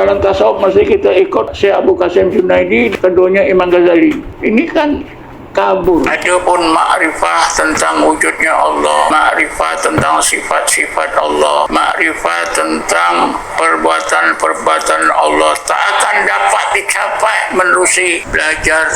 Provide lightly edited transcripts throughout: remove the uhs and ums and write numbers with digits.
Dalam tasawuf mesti kita ikut Syekh Abu Qasim Junaidi, keduanya Imam Ghazali. Ini kan kabur. Adapun makrifah tentang wujudnya Allah, makrifah tentang sifat-sifat Allah, makrifah tentang perbuatan-perbuatan Allah tak akan dapat dicapai menerusi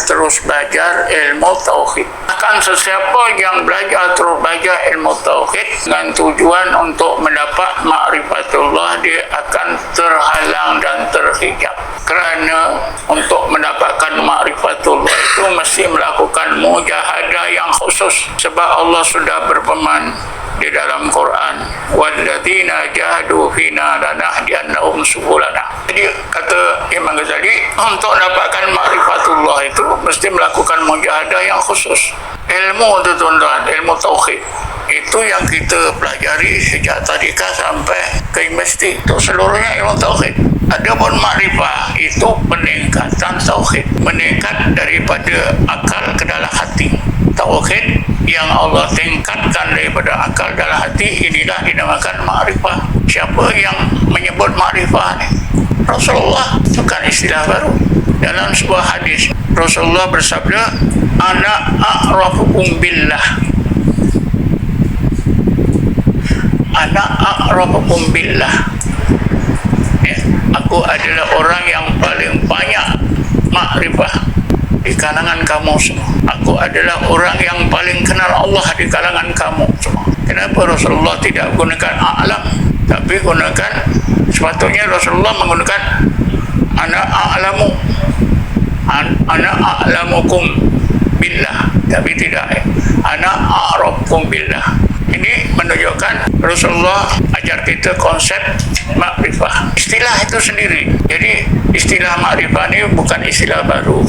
terus belajar ilmu tauhid. Akan sesiapa yang terus belajar ilmu tauhid dengan tujuan untuk mendapat makrifatullah, dia akan terhalang dan terhijab. Kerana untuk mendapatkan makrifatullah itu mesti melakukan mujahadah yang khusus, sebab Allah sudah berfirman di dalam Quran, walladzina jahadu fina lanahdiyannahum subulana. Jadi kata Imam Ghazali, untuk mendapatkan makrifatullah itu mesti melakukan mujahadah yang khusus. Ilmu itu tuan-tuan, ilmu tauhid itu yang kita pelajari sejak tadika sampai ke universiti, itu seluruhnya ilmu tauhid. Adapun makrifah itu peningkatan tauhid, meningkat daripada akal ke dalam hati. Tauhid yang Allah tingkatkan daripada akal dalam hati, inilah dinamakan makrifah. Siapa yang menyebut makrifah ni? Rasulullah, bukan istilah baru. Dalam sebuah hadis Rasulullah bersabda, ana a'rafukum billah, ana a'rafukum billah, aku adalah orang yang paling banyak makrifah di kalangan kamu semua. Aku adalah orang yang paling kenal Allah di kalangan kamu semua. Kenapa Rasulullah tidak gunakan a'lam, tapi gunakan, sepatutnya Rasulullah menggunakan ana a'lamu, ana a'lamukum billah, tapi tidak, ana a'rafukum billah. Ini menunjukkan Rasulullah ajar kita konsep makrifah. Istilah itu sendiri. Jadi istilah makrifah ini bukan istilah baru,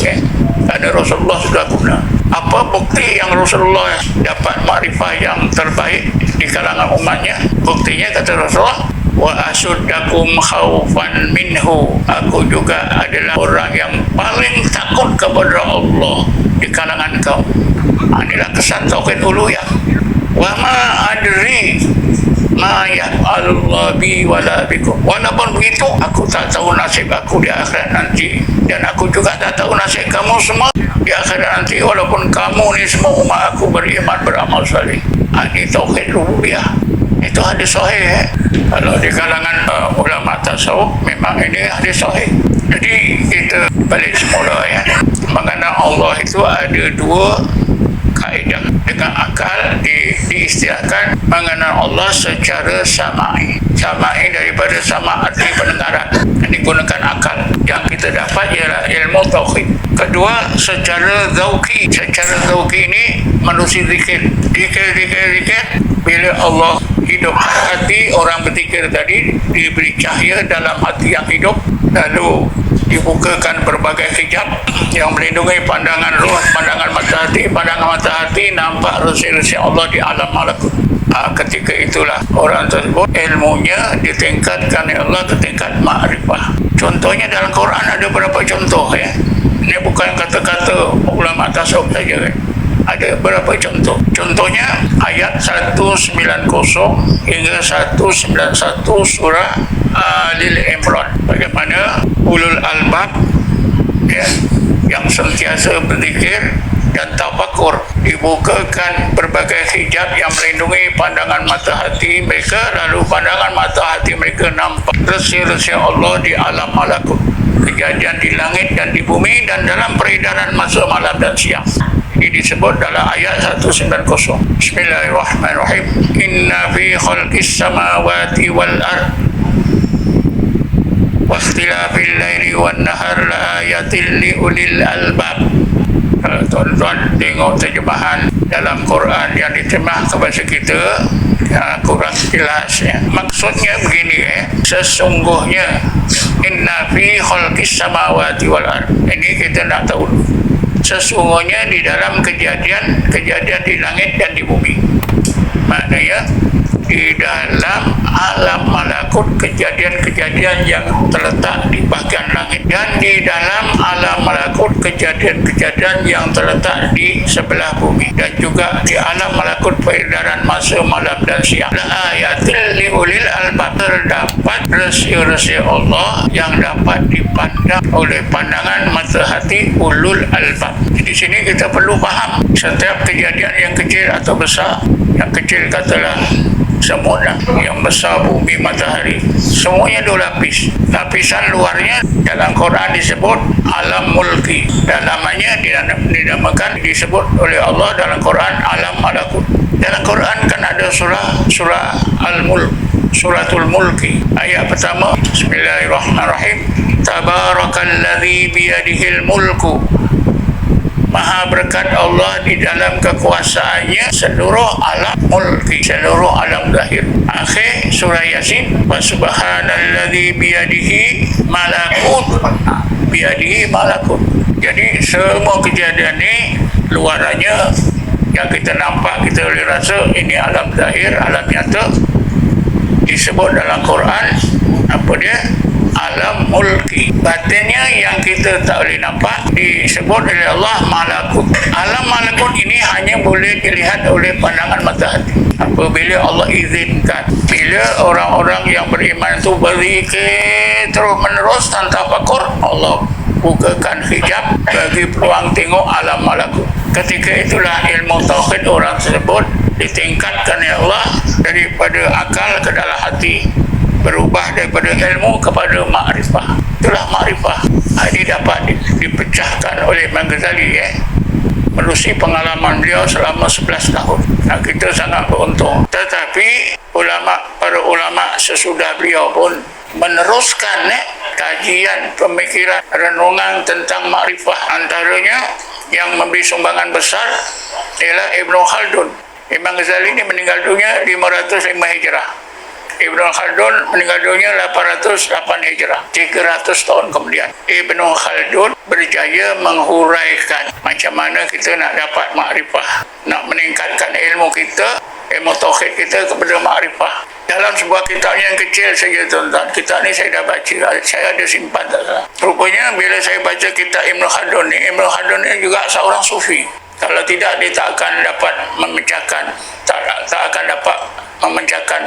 karena Rasulullah sudah guna. Apa bukti yang Rasulullah dapat makrifah yang terbaik di kalangan umatnya? Buktinya kata Rasulullah, wa asuddakum khaufan minhu, aku juga adalah orang yang paling takut kepada Allah di kalangan kaum. Inilah kesan tauhid uluhiyah. Wa ma adri ma yaf'alullah bi wala bikum. Walaupun begitu, aku tak tahu nasib aku di akhirat nanti, dan aku juga tak tahu nasib kamu semua di akhirat nanti, walaupun kamu ni semua umat aku beriman, beramal saleh. Ini tauhid rububiyah. Itu hadis sahih. Kalau di kalangan ulama tasawuf, memang ini hadis sahih. Jadi kita balik semula, mengenal Allah itu ada dua kaedah. Dengan akal diistilahkan mengenal Allah secara sama'i. Sama'i daripada sama arti pendengaran, digunakan akal. Yang kita dapat ialah ilmu tauhid. Kedua, secara zauqi. Secara zauqi ini manusia zikir. Zikir. Bila Allah hidup hati orang berzikir tadi, diberi cahaya dalam hati yang hidup, lalu dibukakan berbagai hijab yang melindungi pandangan roh, pandangan mata hati, nampak resi-resi Allah di alam malakut. Ketika itulah orang tersebut ilmunya ditingkatkan oleh Allah ke tingkat makrifah. Contohnya dalam Quran ada beberapa contoh, Ini bukan kata-kata ulama tasawuf saja, Ada beberapa contoh. Contohnya ayat 190 hingga 191 surah Al-Imran. Bagaimana ulul albab, yang sentiasa berzikir dan tafakur, dibukakan berbagai hijab yang melindungi pandangan mata hati mereka, lalu pandangan mata hati mereka nampak resi-resi Allah di alam malakut, kejadian di langit dan di bumi, dan dalam peredaran masa malam dan siang. Ini disebut dalam ayat 190. Bismillahirrahmanirrahim. Inna fi khalqis samawati wal ard wa ikhtilafil laili wan nahar la ayatin li ulil albab. Kalau tuan-tuan tengok terjemahan dalam Quran yang diterjemah ke bahasa kita, kurang jelas, Maksudnya begini, sesungguhnya inna fi khalqis samawati wal ard. Ini kita nak tahu. Sesungguhnya di dalam kejadian di langit dan di bumi. Maknanya di dalam alam malakut, kejadian-kejadian yang terletak di bahagian langit, dan di dalam alam malakut malakut kejadian-kejadian yang terletak di sebelah bumi dan juga di alam malakut peredaran masa malam dan siang. La ayatil liulil albab, terdapat rahsia-rahsia Allah yang dapat dipandang oleh pandangan mata hati ulul albab. Di sini kita perlu faham setiap kejadian yang kecil atau besar. Yang kecil katalah semut, yang besar bumi, matahari, semuanya dua lapis. Lapisan luarnya dalam Quran disebut alam mulki, dalamannya dinamakan, disebut oleh Allah dalam Quran alam malakut. Dalam Quran kan ada surah Al-Mulk, suratul mulki. Ayat pertama, Bismillahirrahmanirrahim. Tabarakalladzi biyadihil mulku. Maha berkat Allah di dalam kekuasaannya seluruh alam mulki, seluruh alam zahir. Akhir surah Yasin, wa subhanalladzi biyadihi malakut. Biyadihi malakut. Jadi semua kejadian ini luarannya yang kita nampak, kita boleh rasa ini alam zahir, alam nyata, disebut dalam Quran apa dia? Alam mulki. Batinnya yang kita tak boleh nampak disebut oleh Allah malakut. Alam malakut ini hanya boleh dilihat oleh pandangan mata hati apabila Allah izinkan. Bila orang-orang yang beriman itu berzikir terus menerus tanpa tafakur, Allah bukakan hijab bagi peluang tengok alam malakut. Ketika itulah ilmu tauhid orang tersebut ditingkatkan oleh Allah daripada akal ke dalam hati, berubah daripada ilmu kepada makrifah. Itulah makrifah. Ini dapat dipecahkan oleh Imam Ghazali melalui pengalaman beliau selama 11 tahun. Nah, kita sangat beruntung. Tetapi para ulama sesudah beliau pun meneruskan kajian, pemikiran, renungan tentang makrifah. Antaranya yang memberi sumbangan besar ialah Ibnu Khaldun. Imam Ghazali ini meninggal dunia 505 Hijrah. Ibnu Khaldun meninggal dunia 808 Hijrah, 300 tahun kemudian. Ibnu Khaldun berjaya menghuraikan macam mana kita nak dapat makrifah, nak meningkatkan ilmu kita, ilmu tauhid kita kepada makrifah. Dalam sebuah kitab yang kecil saja tuan-tuan, kitab ni saya dah baca, saya ada simpan tak salah. Rupanya bila saya baca kitab Ibnu Khaldun ni juga seorang sufi. Kalau tidak, dia tak akan dapat memecahkan, tak akan dapat memecahkan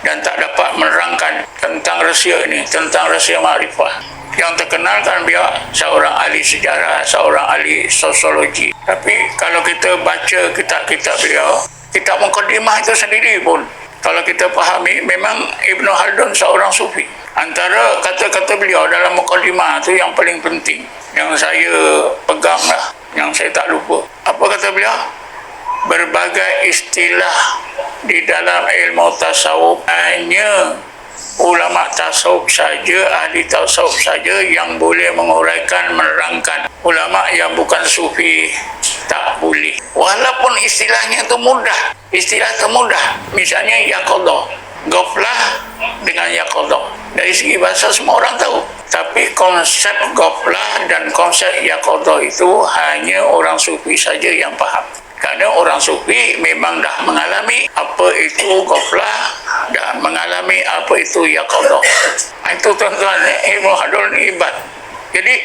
dan tak dapat menerangkan tentang rahsia ini, tentang rahsia makrifah. Yang terkenal kan dia seorang ahli sejarah, seorang ahli sosiologi. Tapi kalau kita baca kitab-kitab beliau, kitab Muqaddimah itu sendiri pun, kalau kita fahami, memang Ibnu Khaldun seorang sufi. Antara kata-kata beliau dalam Muqaddimah itu yang paling penting, yang saya pegang lah, yang saya tak lupa. Apa kata beliau? Berbagai istilah di dalam ilmu tasawuf hanya ulama tasawuf saja, ahli tasawuf saja yang boleh menguraikan, menerangkan. Ulama yang bukan sufi tak boleh. Walaupun istilahnya itu mudah, istilah itu mudah. Misalnya yaqadha, ghaflah dengan yaqadha. Dari segi bahasa semua orang tahu. Tapi konsep ghaflah dan konsep yaqadha itu hanya orang sufi saja yang faham. Kerana orang sufi memang dah mengalami apa itu ghaflah dan mengalami apa itu yaqadha. Itu tuan-tuan, Ibnu Khaldun ni hebat. Jadi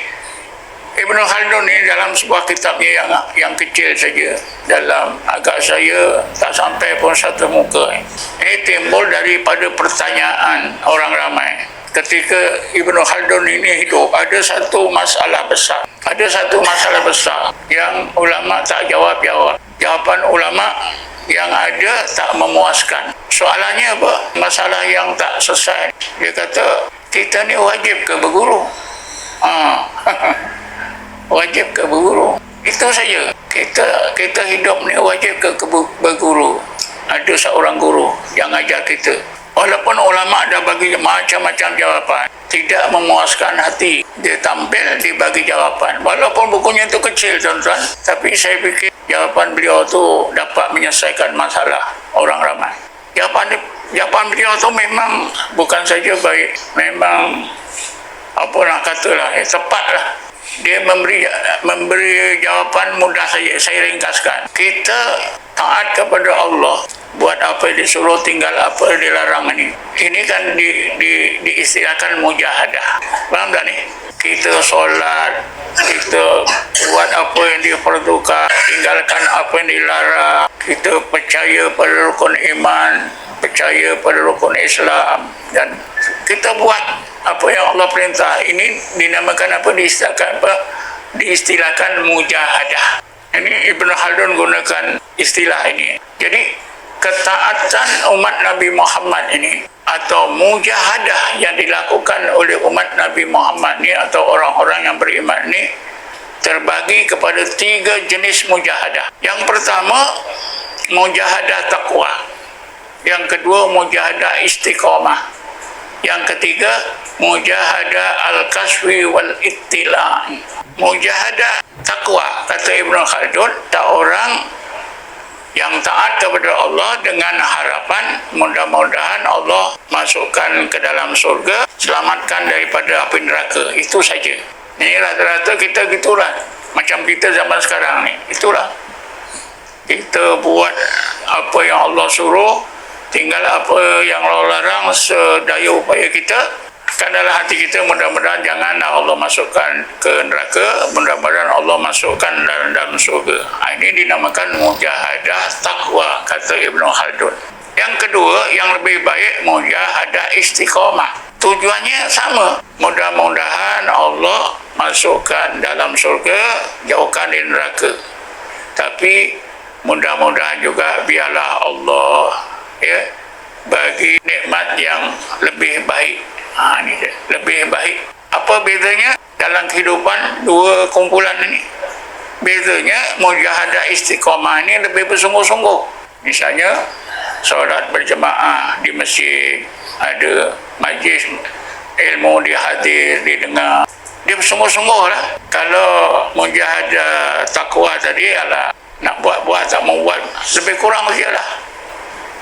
Ibnu Khaldun ni dalam sebuah kitabnya yang kecil saja, dalam agak saya tak sampai pun satu muka, ini timbul daripada pertanyaan orang ramai. Ketika Ibnu Khaldun ini hidup, ada satu masalah besar. Ada satu masalah besar yang ulama tak jawab-jawab. Jawapan ulama yang ada tak memuaskan. Soalannya apa? Masalah yang tak selesai. Dia kata, kita ni wajib ke berguru? Wajib ke berguru? Itu saja. Kita hidup ni wajib ke berguru? Ada seorang guru yang ajar kita. Walaupun ulama dah bagi macam-macam jawapan, tidak memuaskan hati. Dia tampil, dibagi jawapan. Walaupun bukunya itu kecil, tuan-tuan, tapi saya fikir jawapan beliau tu dapat menyelesaikan masalah orang ramai. Jawapan beliau tu memang bukan saja baik, memang apa nak katalah, tepatlah. Dia memberi jawapan mudah saja. Saya ringkaskan. Kita taat kepada Allah buat apa yang disuruh, tinggal apa yang dilarang ini. Ini kan diistilahkan mujahadah. Paham tak ni? Kita solat, kita buat apa yang diperlukan, tinggalkan apa yang dilarang. Kita percaya pada rukun iman, percaya pada rukun Islam, dan kita buat apa yang Allah perintah. Ini dinamakan apa? Diistilahkan mujahadah. Ini Ibn Khaldun gunakan istilah ini. Jadi ketaatan umat Nabi Muhammad ini atau mujahadah yang dilakukan oleh umat Nabi Muhammad ni atau orang-orang yang beriman ni terbagi kepada 3 jenis mujahadah. Yang pertama, mujahadah taqwa. Yang kedua, mujahadah istiqamah. Yang ketiga, mujahadah al-kaswi wal ittila'. Mujahadah taqwa, kata Ibn Khaldun, tak orang yang taat kepada Allah dengan harapan mudah-mudahan Allah masukkan ke dalam surga, selamatkan daripada api neraka. Itu saja. Ini rata-rata kita gitulah. Macam kita zaman sekarang ni. Itulah. Kita buat apa yang Allah suruh, tinggal apa yang Allah larang sedaya upaya kita. Kan dalam hati kita mudah-mudahan janganlah Allah masukkan ke neraka, mudah-mudahan Allah masukkan dalam surga. Ini dinamakan mujahadah taqwa, kata Ibn Khaldun. Yang kedua, yang lebih baik, mujahadah istiqamah. Tujuannya sama, mudah-mudahan Allah masukkan dalam surga, jauhkan dari neraka. Tapi mudah-mudahan juga biarlah Allah bagi nikmat yang lebih baik. Ini dia, lebih baik. Apa bezanya dalam kehidupan dua kumpulan ini? Bezanya mujahadah istiqamah ini lebih bersungguh-sungguh. Misalnya solat berjemaah di masjid, ada majlis ilmu dihadir, didengar, dia bersungguh-sungguh lah. Kalau mujahadah taqwa tadi adalah nak buat-buat tak mau buat, lebih kurang saja lah.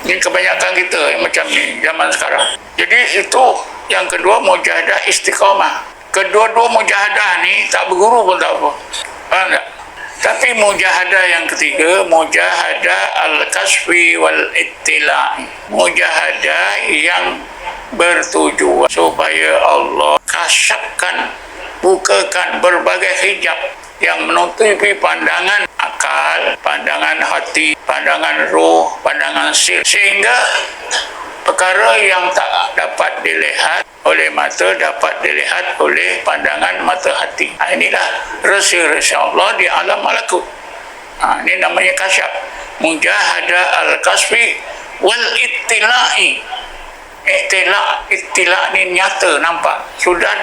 Ini kebanyakan kita yang macam ni zaman sekarang. Jadi itu yang kedua, mujahadah istiqamah. Kedua-dua mujahadah ni tak berguru pun tak apa. Faham tak? Tapi mujahadah yang ketiga, mujahadah al-kasfi wal ittila'. Mujahadah yang bertujuan supaya Allah kasyafkan, bukakan berbagai hijab yang menutupi pandangan akal, pandangan hati, pandangan roh, pandangan sir, sehingga perkara yang tak dapat dilihat oleh mata dapat dilihat oleh pandangan mata hati. Inilah rahsia-rahsia Allah di alam malakut. Ini namanya kasyaf. Mujahadah al-kasfi wal ittila'i. Ittila' ni nyata, nampak. Sudah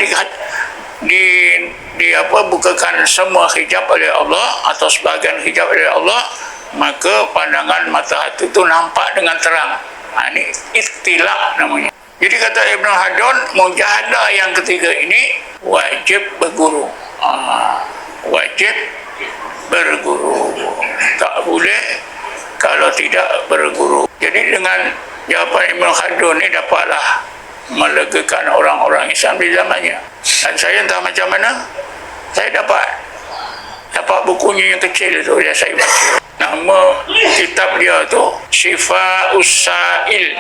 bukakan semua hijab oleh Allah atau sebahagian hijab oleh Allah, maka pandangan mata hati itu nampak dengan terang. Ini ittila' namanya. Jadi kata Ibn Khaldun, mujahadah yang ketiga ini wajib berguru. Wajib berguru. Tak boleh kalau tidak berguru. Jadi dengan jawapan Ibn Khaldun ini dapatlah melegakan orang-orang Islam di zamannya. Dan saya entah macam mana, saya dapat bukunya yang kecil itu yang saya baca. Nama kitab dia tu Syifa'us Sa'il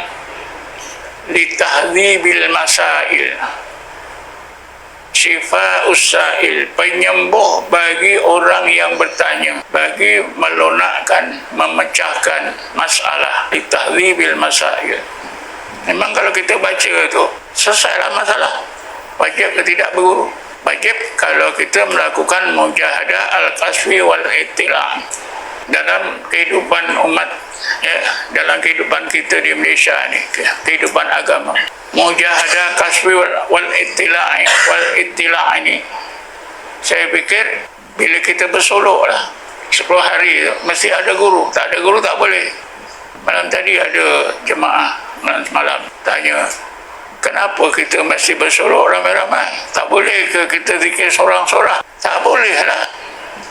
li Tahdhibil Masail. Syifa'us Sa'il, penyembuh bagi orang yang bertanya, bagi melunakkan, memecahkan masalah, li Tahdhibil Masail. Memang kalau kita baca tu selesailah masalah. Wajib ke tidak berguru? Wajib kalau kita melakukan mujahadah al-kasfi wal ittila' dalam kehidupan umat, dalam kehidupan kita di Malaysia ni, kehidupan agama. Mujahadah kasfi wal ittila' ini, saya fikir bila kita bersolok lah 10 hari tu, mesti ada guru. Tak ada guru tak boleh. Malam tadi ada jemaah malam tanya, kenapa kita mesti bersolok ramai-ramai? Tak boleh ke kita zikir sorang-sorang? Tak boleh lah,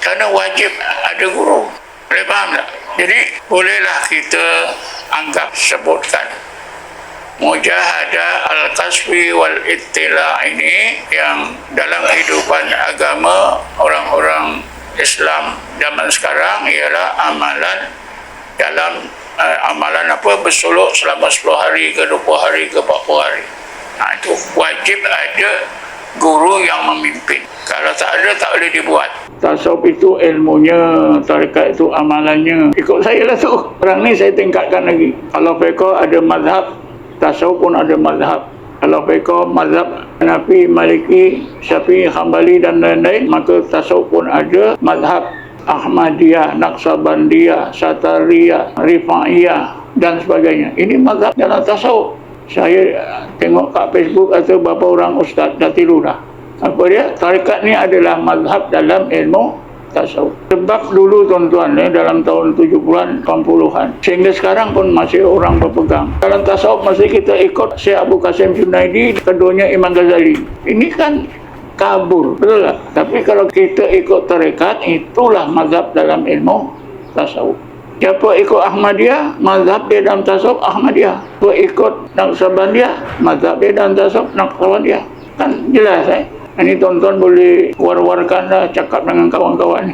kerana wajib ada guru. Boleh faham tak? Jadi bolehlah kita anggap sebutkan mujahadah al-kasfi wal ittila' ini yang dalam kehidupan agama orang-orang Islam zaman sekarang ialah amalan dalam amalan apa bersolok selama 10 hari ke 20 hari ke 40 hari. Itu wajib ada guru yang memimpin. Kalau tak ada, tak boleh dibuat. Tasawuf itu ilmunya, tarekat itu amalannya. Ikut saya lah tu. Sekarang ni saya tingkatkan lagi. Kalau fiqh ada mazhab, tasawuf pun ada mazhab. Kalau fiqh mazhab Hanafi, Maliki, Syafi'i, Hambali dan lain-lain, maka tasawuf pun ada mazhab Ahmadiyah, Naqsabandiyah, Satariyah, Rifa'iyah dan sebagainya. Ini mazhab dalam tasawuf. Saya tengok kat Facebook atau beberapa orang ustaz dah tiru dah. Apa dia? Tarekat ni adalah mazhab dalam ilmu tasawuf. Sebab dulu tuan-tuan dalam tahun 70-an, 80-an sehingga sekarang pun masih orang berpegang. Dalam tasawuf masih kita ikut Syekh Abu Qasim Junaidi, keduanya Imam Ghazali. Ini kan kabur, betul tak? Tapi kalau kita ikut tarekat, itulah mazhab dalam ilmu tasawuf. Siapa ikut Ahmadiyah, mazhab dia dalam tasawuf Ahmadiyah. Siapa ikut Naqsabandiyah, mazhab dia dalam tasawuf Naqsabandiyah. Kan jelas Ini tuan-tuan boleh war-warkan dah, cakap dengan kawan-kawan.